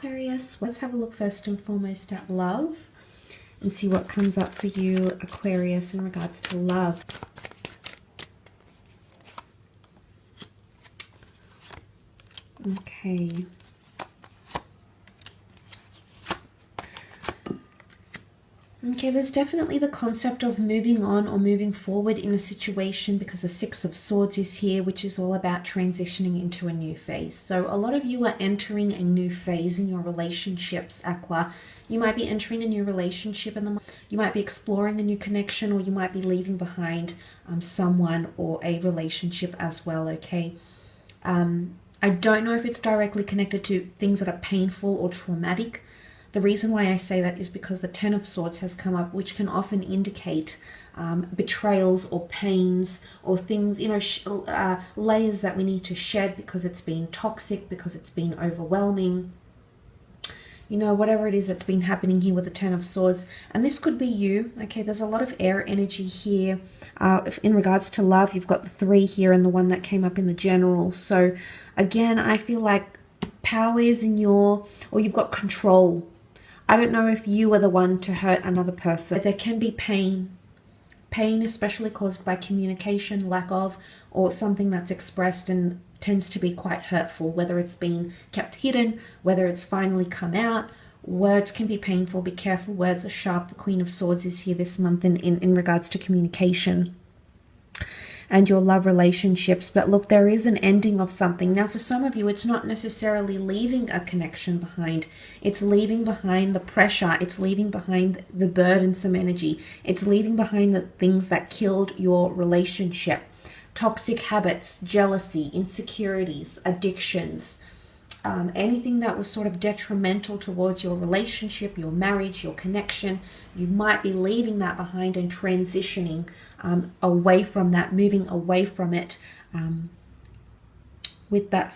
Aquarius. Let's have a look first and foremost at love and see what comes up for you, Aquarius, in regards to love. Okay. Okay, there's definitely the concept of moving on or moving forward in a situation, because the Six of Swords is here, which is all about transitioning into a new phase. So a lot of you are entering a new phase in your relationships, Aqua. You might be entering a new relationship, and you might be exploring a new connection, or you might be leaving behind someone or a relationship as well, okay? I don't know if it's directly connected to things that are painful or traumatic. The reason why I say that is because the Ten of Swords has come up, which can often indicate betrayals or pains or things, you know, layers that we need to shed because it's been toxic, because it's been overwhelming. You know, whatever it is that's been happening here with the Ten of Swords. And this could be you. Okay, there's a lot of air energy here. In regards to love, you've got the 3 here and the 1 that came up in the general. So again, I feel like power is in your, or you've got control. I don't know if you are the one to hurt another person. There can be pain. Pain especially caused by communication, lack of, or something that's expressed and tends to be quite hurtful, whether it's been kept hidden, whether it's finally come out. Words can be painful. Be careful. Words are sharp. The Queen of Swords is here this month in regards to communication and your love relationships. But look, there is an ending of something. Now, for some of you, it's not necessarily leaving a connection behind. It's leaving behind the pressure. It's leaving behind the burdensome energy. It's leaving behind the things that killed your relationship. Toxic habits, jealousy, insecurities, addictions, anything that was sort of detrimental towards your relationship, your marriage, your connection. You might be leaving that behind and transitioning away from that, moving away from it with that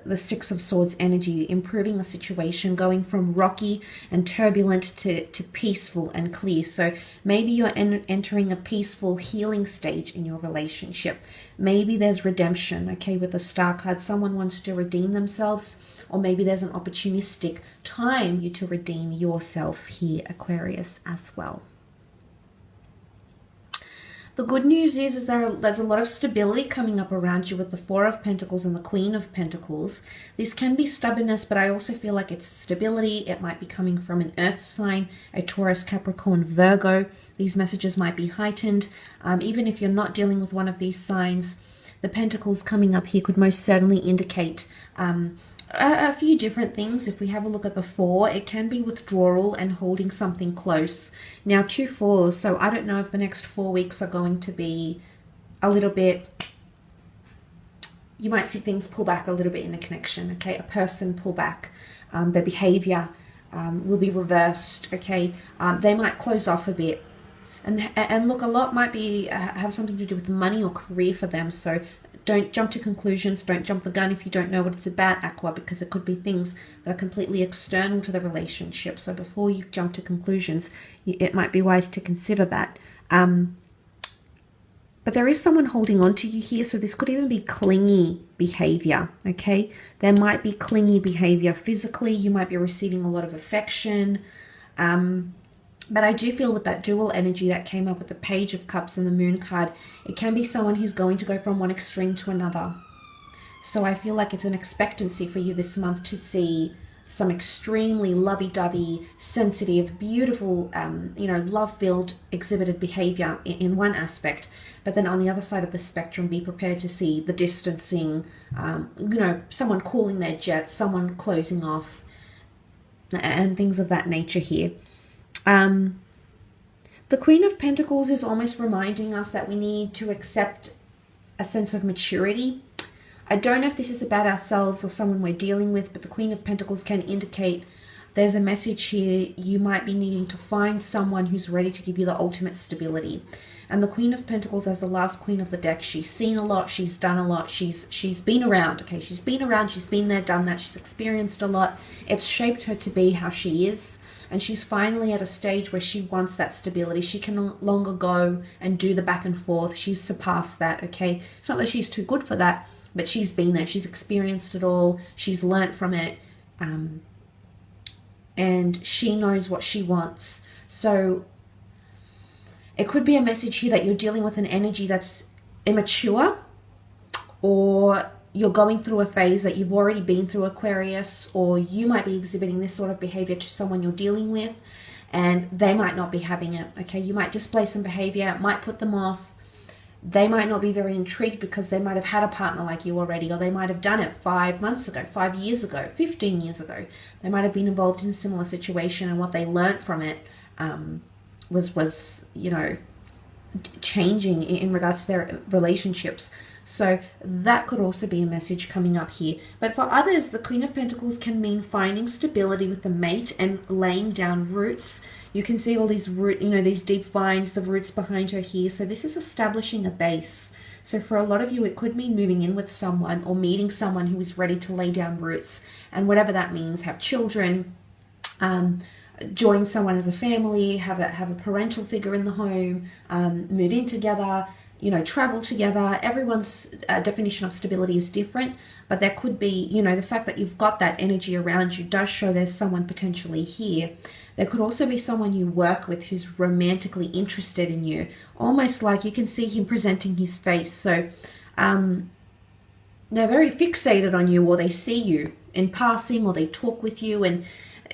the Six of Swords energy, improving the situation, going from rocky and turbulent to peaceful and clear. So maybe you're entering a peaceful healing stage in your relationship. Maybe there's redemption, okay, with the Star card. Someone wants to redeem themselves, or maybe there's an opportunistic time you to redeem yourself here, Aquarius, as well. The good news is there's a lot of stability coming up around you with the Four of Pentacles and the Queen of Pentacles. This can be stubbornness, but I also feel like it's stability. It might be coming from an earth sign, a Taurus, Capricorn, Virgo. These messages might be heightened. Even if you're not dealing with one of these signs, the Pentacles coming up here could most certainly indicate a few different things. If we have a look at the 4, it can be withdrawal and holding something close. Now, 2 4s, so I don't know if the next 4 weeks are going to be a little bit, you might see things pull back a little bit in a connection, okay? A person pull back, their behavior will be reversed, okay? They might close off a bit. And look, a lot might be have something to do with money or career for them, so don't jump to conclusions. Don't jump the gun if you don't know what it's about, Aqua, because it could be things that are completely external to the relationship. So before you jump to conclusions, it might be wise to consider that. But there is someone holding on to you here, so this could even be clingy behavior, okay? There might be clingy behavior physically. You might be receiving a lot of affection. But I do feel with that dual energy that came up with the Page of Cups and the Moon card, it can be someone who's going to go from one extreme to another. So I feel like it's an expectancy for you this month to see some extremely lovey-dovey, sensitive, beautiful, you know, love-filled exhibited behavior in one aspect. But then on the other side of the spectrum, be prepared to see the distancing, you know, someone cooling their jets, someone closing off, and things of that nature here. The Queen of Pentacles is almost reminding us that we need to accept a sense of maturity. I don't know if this is about ourselves or someone we're dealing with, but the Queen of Pentacles can indicate there's a message here. You might be needing to find someone who's ready to give you the ultimate stability. And the Queen of Pentacles, as the last queen of the deck, she's seen a lot, she's done a lot, she's been around, okay? She's been around, she's been there, done that, she's experienced a lot. It's shaped her to be how she is. And she's finally at a stage where she wants that stability. She can no longer go and do the back and forth. She's surpassed that, okay? It's not that she's too good for that, but she's been there. She's experienced it all. She's learnt from it. and she knows what she wants. So it could be a message here that you're dealing with an energy that's immature, or you're going through a phase that you've already been through, Aquarius, or you might be exhibiting this sort of behavior to someone you're dealing with, and they might not be having it. Okay, you might display some behavior, it might put them off. They might not be very intrigued because they might have had a partner like you already, or they might have done it 5 months ago, 5 years ago, 15 years ago. They might have been involved in a similar situation, and what they learned from it was you know, changing in regards to their relationships. So that could also be a message coming up here. But for others, the Queen of Pentacles can mean finding stability with the mate and laying down roots. You can see all these root, you know, these deep vines, the roots behind her here. So this is establishing a base. So for a lot of you, it could mean moving in with someone or meeting someone who is ready to lay down roots. And whatever that means, have children, join someone as a family, have a parental figure in the home, move in together, you know, travel together. Everyone's definition of stability is different, but there could be, you know, the fact that you've got that energy around you does show there's someone potentially here. There could also be someone you work with who's romantically interested in you, almost like you can see him presenting his face. So they're very fixated on you, or they see you in passing, or they talk with you. And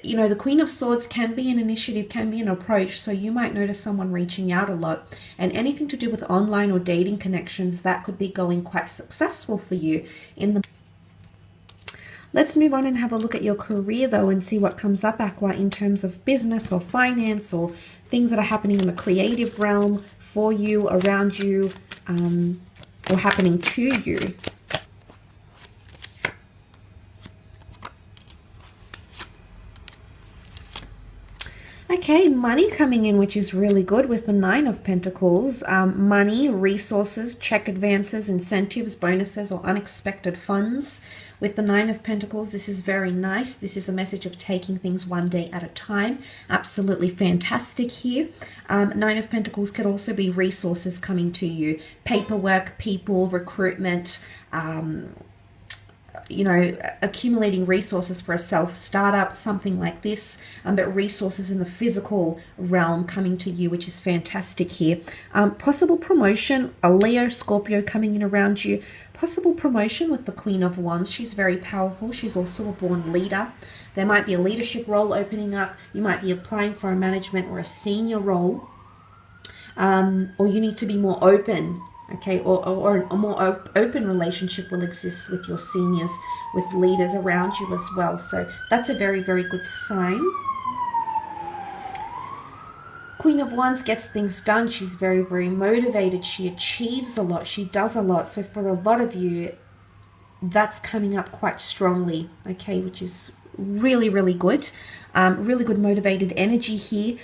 you know, the Queen of Swords can be an initiative, can be an approach. So you might notice someone reaching out a lot, and anything to do with online or dating connections, that could be going quite successful for you in the... Let's move on and have a look at your career though, and see what comes up, Aqua, in terms of business or finance or things that are happening in the creative realm for you, around you, or happening to you. Okay, money coming in, which is really good with the Nine of Pentacles. Money, resources, check advances, incentives, bonuses, or unexpected funds. With the Nine of Pentacles, this is very nice. This is a message of taking things one day at a time. Absolutely fantastic here. Nine of Pentacles could also be resources coming to you. Paperwork, people, recruitment, you know, accumulating resources for a self-startup, something like this, but resources in the physical realm coming to you, which is fantastic here. Possible promotion, a Leo, Scorpio coming in around you. Possible promotion with the Queen of Wands. She's very powerful. She's also a born leader. There might be a leadership role opening up. You might be applying for a management or a senior role, or you need to be more open. Okay, or a more open relationship will exist with your seniors, with leaders around you as well. So that's a very, very good sign. Queen of Wands gets things done. She's very, very motivated. She achieves a lot. She does a lot. So for a lot of you, that's coming up quite strongly, okay, which is really, really good. Really good motivated energy here.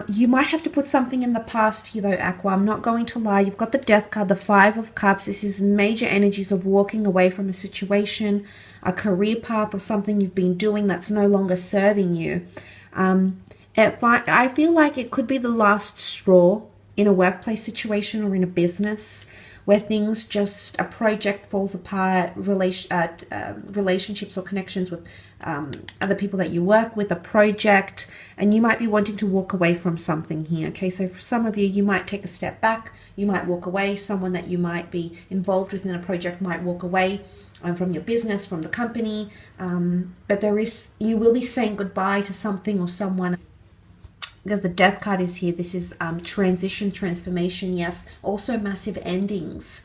You might have to put something in the past here though, Aqua. I'm not going to lie. You've got the Death card, the Five of Cups. This is major energies of walking away from a situation, a career path, or something you've been doing that's no longer serving you. I feel like it could be the last straw in a workplace situation or in a business where things just, a project falls apart, relationships or connections with other people that you work with, a project, and you might be wanting to walk away from something here. Okay, so for some of you, you might take a step back, you might walk away, someone that you might be involved with in a project might walk away from your business, from the company, but you will be saying goodbye to something or someone. Because the Death card is here, this is transition, transformation, yes. Also massive endings.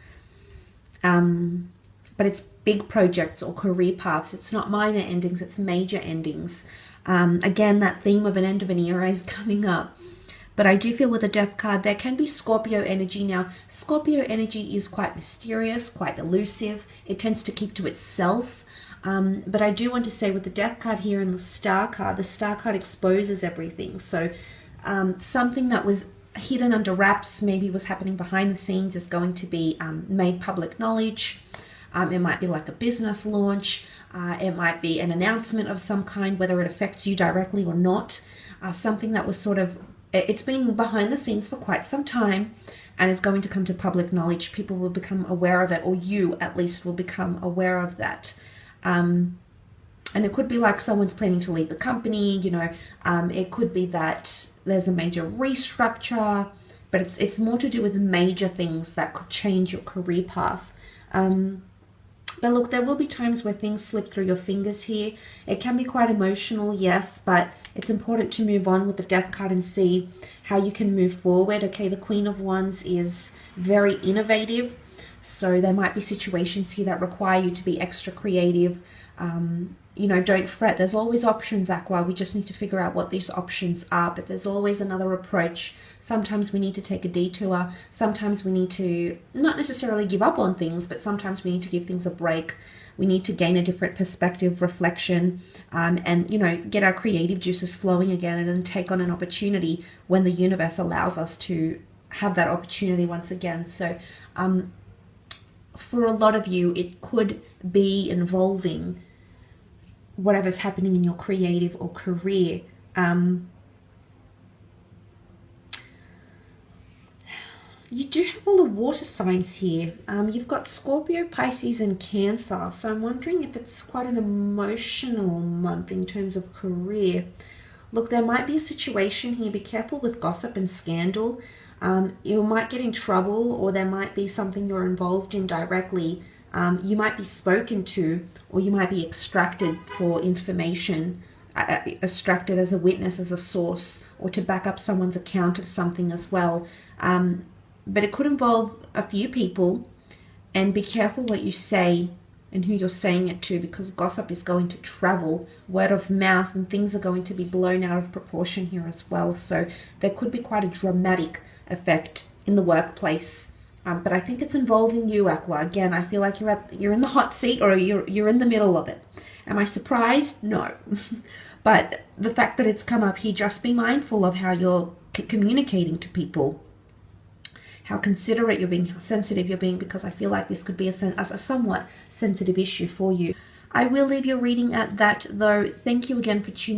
But it's big projects or career paths. It's not minor endings, it's major endings. Again, that theme of an end of an era is coming up. But I do feel with the Death card, there can be Scorpio energy. Now, Scorpio energy is quite mysterious, quite elusive. It tends to keep to itself. But I do want to say with the Death card here and the Star card exposes everything. So something that was hidden under wraps, maybe was happening behind the scenes, is going to be made public knowledge. It might be like a business launch. It might be an announcement of some kind, whether it affects you directly or not. Something that was sort of, it's been behind the scenes for quite some time and is going to come to public knowledge. People will become aware of it, or you at least will become aware of that. And it could be like someone's planning to leave the company, you know, it could be that there's a major restructure, but it's more to do with major things that could change your career path. But look, there will be times where things slip through your fingers here. It can be quite emotional, yes, but it's important to move on with the Death card and see how you can move forward. Okay, the Queen of Wands is very innovative, so there might be situations here that require you to be extra creative. You know, don't fret. There's always options, Aqua. We just need to figure out what these options are, but there's always another approach. Sometimes we need to take a detour. Sometimes we need to not necessarily give up on things, but sometimes we need to give things a break. We need to gain a different perspective, reflection, and, you know, get our creative juices flowing again and then take on an opportunity when the universe allows us to have that opportunity once again. So for a lot of you, it could be involving whatever's happening in your creative or career. You do have all the water signs here. You've got Scorpio, Pisces, and Cancer. So I'm wondering if it's quite an emotional month in terms of career. Look, there might be a situation here. Be careful with gossip and scandal. You might get in trouble, or there might be something you're involved in directly. You might be spoken to, or you might be extracted for information, extracted as a witness, as a source, or to back up someone's account of something as well. But it could involve a few people, and be careful what you say and who you're saying it to, because gossip is going to travel, word of mouth, and things are going to be blown out of proportion here as well. So there could be quite a dramatic effect in the workplace. But I think it's involving you, Aqua. Again, I feel like you're in the hot seat, or you're in the middle of it. Am I surprised? No. But the fact that it's come up here, just be mindful of how you're communicating to people, how considerate you're being, how sensitive you're being, because I feel like this could be a somewhat sensitive issue for you. I will leave your reading at that, though. Thank you again for tuning in.